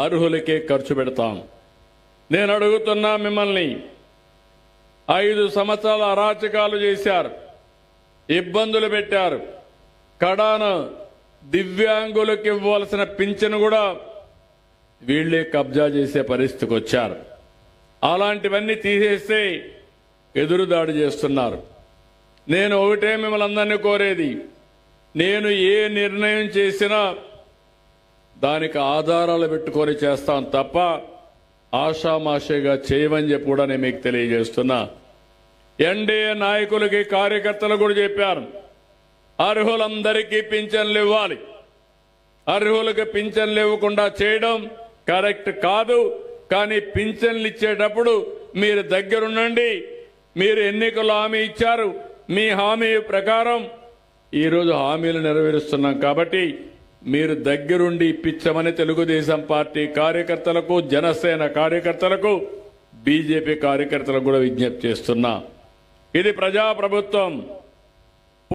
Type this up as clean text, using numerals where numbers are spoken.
అర్హులకే ఖర్చు పెడతాం. నేను అడుగుతున్నా మిమ్మల్ని, 5 సంవత్సరాల అరాచకాలు చేశారు, ఇబ్బందులు పెట్టారు. కడాన దివ్యాంగులకు ఇవ్వాల్సిన పింఛను కూడా వీళ్లే కబ్జా చేసే పరిస్థితికి వచ్చారు. అలాంటివన్నీ తీసేస్తే ఎదురుదాడి చేస్తున్నారు. నేను ఒకటే మిమ్మల్ని అందరినీ కోరేది, నేను ఏ నిర్ణయం చేసినా దానికి ఆధారాలు పెట్టుకొని చేస్తాం తప్ప ఆషామాషిగా చేయమని చెప్పి కూడా నేను మీకు తెలియజేస్తున్నా. ఎన్డీఏ నాయకులకి కార్యకర్తలు కూడా చెప్పారు, అర్హులందరికీ పింఛన్లు ఇవ్వాలి. అర్హులకు పింఛన్లు ఇవ్వకుండా చేయడం కరెక్ట్ కాదు. కానీ పింఛన్లు ఇచ్చేటప్పుడు మీరు దగ్గరుండండి. మీరు ఎన్నికల్లో హామీ ఇచ్చారు, మీ హామీ ప్రకారం ఈరోజు హామీలు నెరవేరుస్తున్నాం. కాబట్టి మీరు దగ్గరుండి ఇప్పించమని తెలుగుదేశం పార్టీ కార్యకర్తలకు, జనసేన కార్యకర్తలకు, బీజేపీ కార్యకర్తలకు కూడా విజ్ఞప్తి చేస్తున్నా. ఇది ప్రజాప్రభుత్వం.